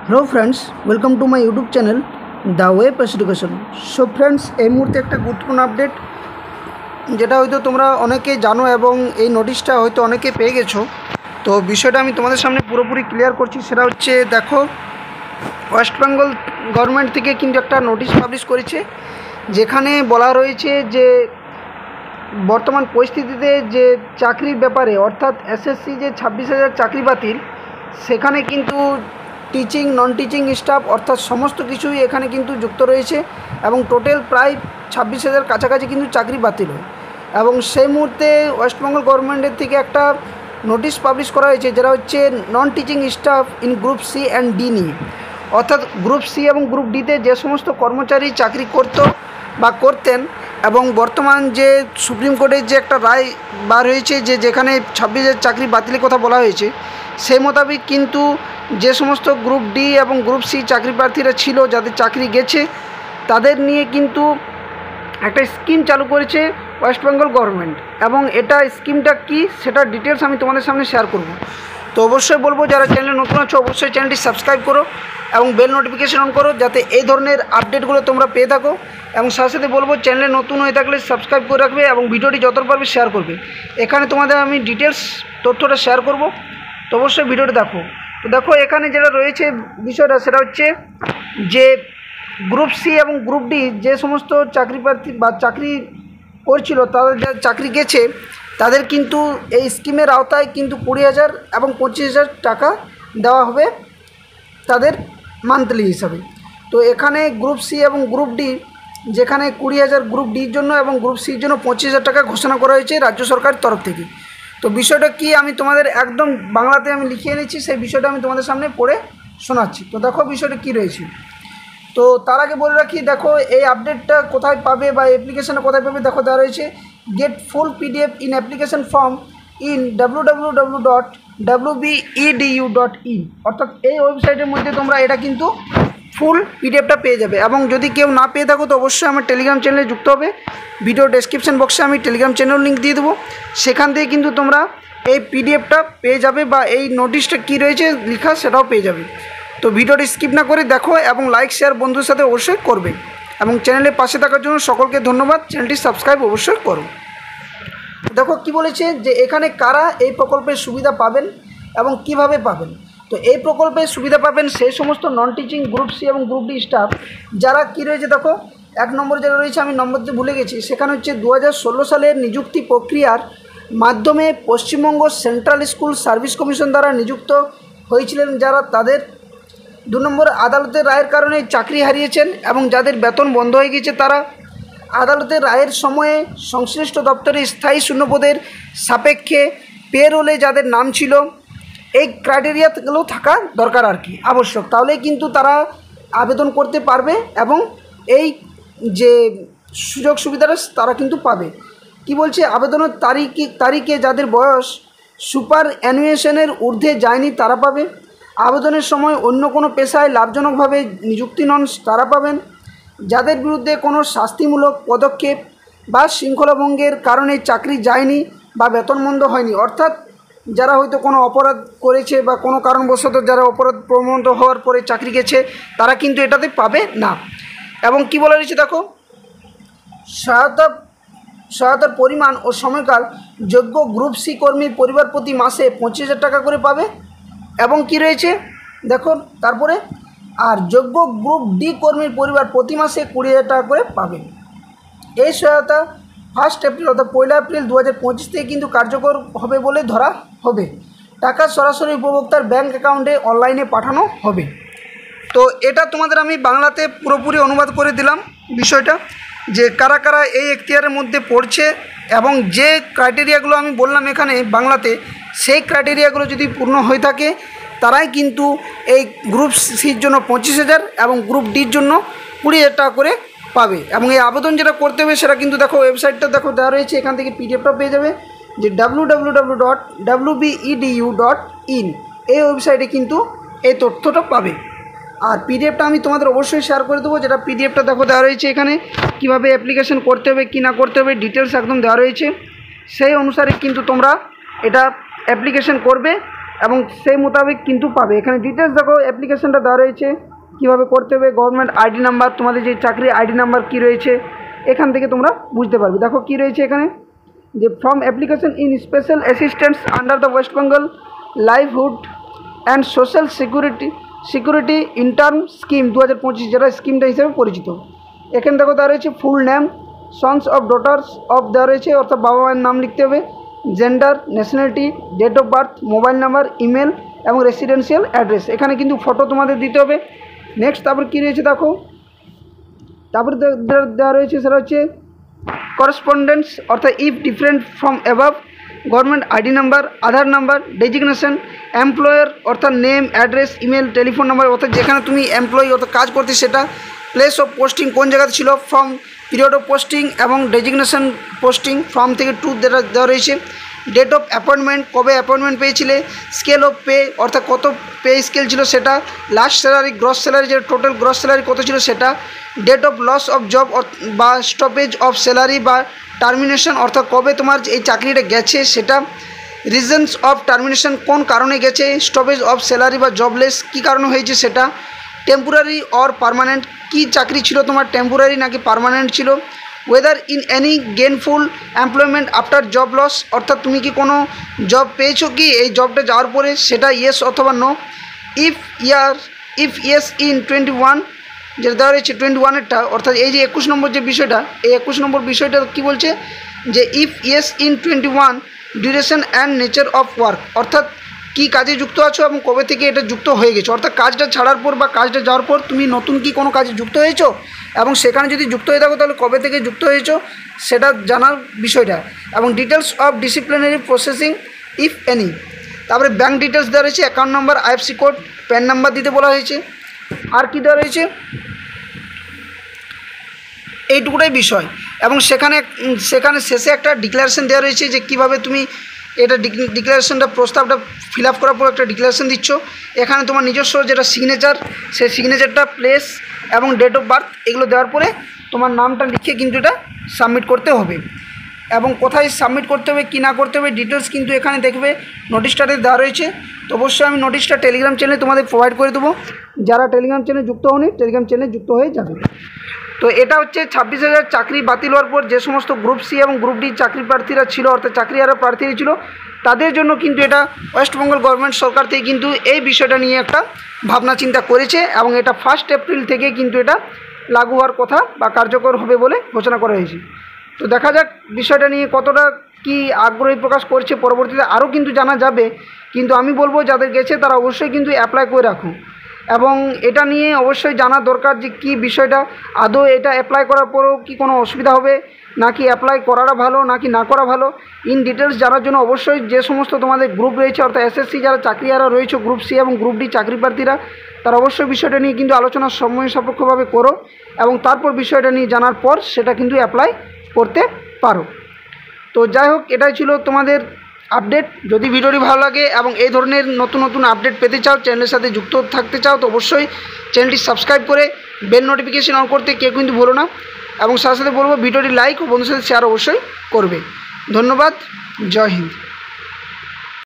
Hello friends, welcome to my YouTube channel the web education. So friends, এই মুহূর্তে একটা গুরুত্বপূর্ণ আপডেট যেটা হয়তো তোমরা অনেকে জানো এবং এই নোটিশটা হয়তো অনেকে পেয়ে গেছো। তো বিষয়টা আমি তোমাদের সামনে পুরোপুরি ক্লিয়ার করছি। সেটা হচ্ছে, দেখো, ওয়েস্ট বেঙ্গল গভর্নমেন্ট থেকে কিন্তু একটা নোটিশ পাবলিশ করেছে, যেখানে বলা রয়েছে যে বর্তমান পরিস্থিতিতে যে চাকরির ব্যাপারে, অর্থাৎ এসএসসি যে 26,000 চাকরি বাতিল, সেখানে কিন্তু টিচিং, নন টিচিং স্টাফ অর্থাৎ সমস্ত কিছুই এখানে কিন্তু যুক্ত রয়েছে এবং টোটাল প্রায় 26,000 কাছাকাছি কিন্তু চাকরি বাতিল হয়। এবং সেই মুহূর্তে ওয়েস্টবেঙ্গল গভর্নমেন্টের থেকে একটা নোটিশ পাবলিশ করা হয়েছে, যেটা হচ্ছে non teaching staff in group c and d নিয়ে। অর্থাৎ গ্রুপ সি এবং গ্রুপ ডিতে যে সমস্ত কর্মচারী চাকরি করতো বা করতেন, এবং বর্তমান যে সুপ্রিম কোর্টের যে একটা রায় বার হয়েছে, যেখানে 26,000 চাকরি বাতিলের কথা বলা হয়েছে, সেই মোতাবেক কিন্তু যে সমস্ত গ্রুপ ডি এবং গ্রুপ সি চাকরি প্রার্থীরা ছিল, যাদের চাকরি গেছে, তাদের নিয়ে কিন্তু একটা স্কিম চালু করেছে ওয়েস্ট বেঙ্গল গভর্নমেন্ট। এবং এটা স্কিমটা কি, সেটা ডিটেলস আমি তোমাদের সামনে শেয়ার করব। তো অবশ্যই বলবো, যারা চ্যানেলে নতুন আছো অবশ্যই চ্যানেলটি সাবস্ক্রাইব করো এবং বেল নোটিফিকেশন অন করো, যাতে এই ধরনের আপডেটগুলো তোমরা পেয়ে থাকো। এবং সাথে সাথে বলবো, চ্যানেলে নতুন হয়ে থাকলে সাবস্ক্রাইব করে রাখবে এবং ভিডিওটি যত পারবে শেয়ার করবে। এখানে তোমাদের আমি ডিটেলস তথ্যটা শেয়ার করব, তো অবশ্যই ভিডিওটি দেখো। তো দেখো, এখানে যেটা রয়েছে বিষয়টা, সেটা হচ্ছে যে গ্রুপ সি এবং গ্রুপ ডি যে সমস্ত চাকরি প্রার্থী বা চাকরি করছিল, তাদের যা চাকরি গেছে, তাদের কিন্তু এই স্কিমের আওতায় কিন্তু 20,000 এবং 25,000 টাকা দেওয়া হবে তাদের মান্থলি হিসাবে। তো এখানে গ্রুপ সি এবং গ্রুপ ডি, যেখানে 20,000 গ্রুপ ডির জন্য এবং গ্রুপ সির জন্য 25,000 টাকা ঘোষণা করা হয়েছে রাজ্য সরকারের তরফ থেকে। তো বিষয়টা কি, আমি তোমাদের একদম বাংলাতে আমি লিখিয়ে নিচ্ছি, সেই বিষয়টা আমি তোমাদের সামনে পড়ে শোনাচ্ছি। তো দেখো বিষয়টা কি রয়েছে। তো তার আগে বলে রাখি, দেখো এই আপডেটটা কোথায় পাবে বা অ্যাপ্লিকেশানে কোথায় পাবে, দেখো দেওয়া রয়েছে get full PDF in application form in www.wbedu.in। অর্থাৎ এই ওয়েবসাইটের মধ্যে তোমরা এটা কিন্তু ফুল পিডিএফটা পেয়ে যাবে। এবং যদি কেউ না পেয়ে থাকো, তো অবশ্যই আমার টেলিগ্রাম চ্যানেলে যুক্ত হবে। ভিডিও ডেসক্রিপশন বক্সে আমি টেলিগ্রাম চ্যানেল লিঙ্ক দিয়ে দেবো, সেখান থেকে কিন্তু তোমরা এই পিডিএফটা পেয়ে যাবে বা এই নোটিশটা কী রয়েছে লেখা, সেটাও পেয়ে যাবে। তো ভিডিওটি স্কিপ না করে দেখো এবং লাইক শেয়ার বন্ধুর সাথে অবশ্যই করবে। এবং চ্যানেলের পাশে থাকার জন্য সকলকে ধন্যবাদ। চ্যানেলটি সাবস্ক্রাইব অবশ্যই করো। দেখো কি বলেছে, যে এখানে কারা এই প্রকল্পের সুবিধা পাবেন এবং কিভাবে পাবেন। তো এই প্রকল্পের সুবিধা পাবেন সেই সমস্ত নন টিচিং গ্রুপ সি এবং গ্রুপ ডি স্টাফ, যারা কি রয়েছে, দেখো এক নম্বর যেটা রয়েছে, আমি নম্বর দিয়ে ভুলে গেছি, সেখানে হচ্ছে 2016 সালের নিযুক্তি প্রক্রিয়ার মাধ্যমে Paschimbanga central school service commission দ্বারা নিযুক্ত হয়েছিলেন, যারা তাদের 2 নম্বর আদালতের রায়ের কারণে চাকরি হারিয়েছেন এবং যাদের বেতন বন্ধ হয়ে গেছে, তারা আদালতের রায়ের সময়ে সংশ্লিষ্ট দপ্তরে স্থায়ী শূন্যপদের সাপেক্ষে পেরোলে যাদের নাম ছিল, এই ক্রাইটেরিয়াগুলো থাকা দরকার আর কি, আবশ্যক। তাহলেই কিন্তু তারা আবেদন করতে পারবে এবং এই যে সুযোগ সুবিধাটা তারা কিন্তু পাবে। কি বলছে, আবেদনের তারিখে যাদের বয়স সুপার অ্যানুয়েশনের ঊর্ধ্বে যায়নি তারা পাবে। আবেদনের সময় অন্য কোনো পেশায় লাভজনকভাবে নিযুক্তি নন তারা পাবেন। যাদের বিরুদ্ধে কোনো শাস্তিমূলক পদক্ষেপ বা শৃঙ্খলাভঙ্গের কারণে চাকরি যায়নি বা বেতন বন্ধ হয়নি, অর্থাৎ যারা হয়তো কোনো অপরাধ করেছে বা কোনো কারণবশত যারা অপরাধ প্রমাণিত হওয়ার পরে চাকরি গেছে, তারা কিন্তু এটাতে পাবে না। এবং কি বলা রয়েছে, দেখো সহায়তার পরিমাণ ও সময়কাল, যোগ্য গ্রুপ সি কর্মীর পরিবার প্রতি মাসে 25,000 টাকা করে পাবে। এবং কি রয়েছে দেখো তারপরে, আর যোগ্য গ্রুপ ডি কর্মীর পরিবার প্রতি মাসে 20,000 টাকা করে পাবে। এই সহায়তা 1 এপ্রিল অর্থাৎ 1 এপ্রিল 2025 থেকে কিন্তু কার্যকর হবে বলে ধরা হবে। টাকা সরাসরি উপভোক্তার ব্যাঙ্ক অ্যাকাউন্টে অনলাইনে পাঠানো হবে। তো এটা তোমাদের আমি বাংলাতে পুরোপুরি অনুবাদ করে দিলাম বিষয়টা, যে কারা কারা এই এখতিয়ারের মধ্যে পড়ছে এবং যে ক্রাইটেরিয়াগুলো আমি বললাম এখানে বাংলাতে, সেই ক্রাইটেরিয়াগুলো যদি পূর্ণ হয়ে থাকে, তারাই কিন্তু এই গ্রুপ সির জন্য 25,000 এবং গ্রুপ ডির জন্য 20,000 টাকা করে পাবে। এবং এই আবেদন যেটা করতে হবে, সেটা কিন্তু দেখো ওয়েবসাইটটা দেখো দেওয়া রয়েছে, এখান থেকে পিডিএফটা পেয়ে যাবে, যে www.wbedu.in। এই ওয়েবসাইটে কিন্তু এই তথ্যটা পাবে। আর পিডিএফটা আমি তোমাদের অবশ্যই শেয়ার করে দেবো, যেটা পিডিএফটা দেখো দেওয়া রয়েছে এখানে, কীভাবে অ্যাপ্লিকেশন করতে হবে কি না করতে হবে ডিটেলস একদম দেওয়া রয়েছে। সেই অনুসারে কিন্তু তোমরা এটা অ্যাপ্লিকেশন করবে এবং সেই মোতাবেক কিন্তু পাবে। এখানে ডিটেলস দেখো, অ্যাপ্লিকেশনটা দেওয়া রয়েছে কীভাবে করতে হবে, গভর্নমেন্ট আইডি নাম্বার, তোমাদের যে চাকরির আইডি নাম্বার কী রয়েছে এখান থেকে তোমরা বুঝতে পারবে। দেখো কী রয়েছে এখানে, যে form application in special assistance under the West Bengal livelihood and social security intern scheme 2025, যেটা স্কিমটা হিসেবে পরিচিত। এখানে দেখো দেওয়া রয়েছে full name, sons of daughters of দেওয়া রয়েছে, অর্থাৎ বাবা মায়ের নাম লিখতে হবে, gender, nationality, date of birth, mobile number, email এবং রেসিডেন্সিয়াল অ্যাড্রেস। এখানে কিন্তু ফটো তোমাদের দিতে হবে। নেক্সট তারপর কী রয়েছে দেখো, তারপরে দেওয়া রয়েছে সেটা হচ্ছে করসপন্ডেন্স, অর্থাৎ if different from above, government ID number, Aadhaar number, designation, employer অর্থাৎ name, address, email, telephone number, অর্থাৎ যেখানে তুমি এমপ্লয়ি অর্থাৎ কাজ করতে সেটা, প্লেস অফ পোস্টিং কোন জায়গাতে ছিল, ফ্রম, পিরিয়ড অফ পোস্টিং এবং ডেজিগনেশন পোস্টিং, ফ্রম থেকে টু দেওয়া রয়েছে, ডেট অফ অ্যাপয়েন্টমেন্ট কবে অ্যাপয়েন্টমেন্ট পেয়েছিলে, স্কেল অফ পে অর্থাৎ কত পে স্কেল ছিল সেটা, লাস্ট স্যালারি, গ্রস স্যালারি, যে টোটাল গ্রস স্যালারি কত ছিল সেটা, date of loss of job বা স্টপেজ অফ স্যালারি বা টার্মিনেশন অর্থাৎ কবে তোমার এই চাকরিটা গেছে সেটা, রিজনস অফ টার্মিনেশন কোন কারণে গেছে, স্টপেজ অফ স্যালারি বা জবলেস কী কারণে হয়েছে সেটা, টেম্পোরারি অর পার্মানেন্ট কী চাকরি ছিল তোমার, টেম্পোরারি নাকি পার্মানেন্ট ছিল, whether in any gainful employment after job loss অর্থাৎ তুমি কি কোনো জব পেয়েছো কি এই জবটা যাওয়ার পরে, সেটা ইয়েস অথবা নো, ইফ ইয়েস ইন 21, যেটা দেওয়া রয়েছে 21-এরটা, অর্থাৎ এই যে 21 নম্বর যে বিষয়টা, এই 21 নম্বর বিষয়টা কী বলছে, যে if yes in 21 duration and nature of work, অর্থাৎ কী কাজে যুক্ত আছো এবং কবে থেকে এটা যুক্ত হয়ে গেছো, অর্থাৎ কাজটা ছাড়ার পর বা কাজটা যাওয়ার পর তুমি নতুন কি কোনো কাজে যুক্ত হয়েছো এবং সেখানে যদি যুক্ত হয়ে থাকো তাহলে কবে থেকে যুক্ত হয়েছো সেটা জানার বিষয়টা, এবং details of disciplinary processing if any. তারপরে ব্যাঙ্ক ডিটেলস দেওয়া রয়েছে, account number, IFC code, pan number দিতে বলা হয়েছে। আর কী দেওয়া রয়েছে, এইটুকুটাই বিষয়। এবং সেখানে শেষে একটা ডিক্লারেশন দেওয়া রয়েছে যে কীভাবে তুমি এটা ডিক্লারেশনটা প্রস্তাবটা ফিল আপ করার পর একটা ডিক্লারেশন দিচ্ছ। এখানে তোমার নিজস্ব যেটা সিগনেচার, সেই সিগনেচারটা, প্লেস এবং ডেট অফ বার্থ এগুলো দেওয়ার পরে তোমার নামটা লিখে কিন্তু এটা সাবমিট করতে হবে। এবং কোথায় সাবমিট করতে হবে কী না করতে হবে ডিটেলস কিন্তু এখানে দেখবে নোটিশটাতে দেওয়া রয়েছে। তো অবশ্যই আমি নোটিশটা টেলিগ্রাম চ্যানেলে তোমাদের প্রোভাইড করে দেবো, যারা টেলিগ্রাম চ্যানেলে যুক্ত হওনি টেলিগ্রাম চ্যানেলে যুক্ত হয়ে যাবে। তো এটা হচ্ছে 26,000 চাকরি বাতিল হওয়ার পর যে সমস্ত গ্রুপ সি এবং গ্রুপ ডি চাকরি প্রার্থীরা ছিল, অর্থাৎ চাকরি হারা প্রার্থীরা ছিল, তাদের জন্য কিন্তু এটা ওয়েস্টবেঙ্গল গভর্নমেন্ট সরকার থেকে কিন্তু এই বিষয়টা নিয়ে একটা ভাবনা চিন্তা করেছে এবং এটা 1 এপ্রিল থেকে কিন্তু এটা লাগু হওয়ার কথা বা কার্যকর হবে বলে ঘোষণা করা হয়েছে। তো দেখা যাক বিষয়টা নিয়ে কতটা কি আগ্রহী প্রকাশ করছে, পরবর্তীতে আরও কিন্তু জানা যাবে। কিন্তু আমি বলবো যাদের গেছে তারা অবশ্যই কিন্তু অ্যাপ্লাই করে রাখুন এবং এটা নিয়ে অবশ্যই জানা দরকার যে কী বিষয়টা, আদৌ এটা অ্যাপ্লাই করার পরেও কি কোনো অসুবিধা হবে নাকি অ্যাপ্লাই করাটা ভালো নাকি না করা ভালো, ইন ডিটেলস জানার জন্য অবশ্যই যে সমস্ত তোমাদের গ্রুপ রয়েছে অর্থাৎ এসএসসি যারা চাকরিহারা রয়েছে, গ্রুপ সি এবং গ্রুপ ডি চাকরি প্রার্থীরা, তারা অবশ্যই বিষয়টা নিয়ে কিন্তু আলোচনা সময় সাপেক্ষভাবে করো এবং তারপর বিষয়টা নিয়ে জানার পর সেটা কিন্তু অ্যাপ্লাই করতে পারো। তো যাই হোক, এটাই ছিল তোমাদের আপডেট। যদি ভিডিওটি ভালো লাগে এবং এই ধরনের নতুন নতুন আপডেট পেতে চাও, চ্যানেলের সাথে যুক্ত থাকতে চাও, তো অবশ্যই চ্যানেলটি সাবস্ক্রাইব করে বেল নোটিফিকেশন অন করতে কেউ কিন্তু ভুলো না। এবং সাথে সাথে বলবো ভিডিওটি লাইক ও বন্ধুদের সাথে শেয়ার অবশ্যই করবে। ধন্যবাদ, জয় হিন্দ।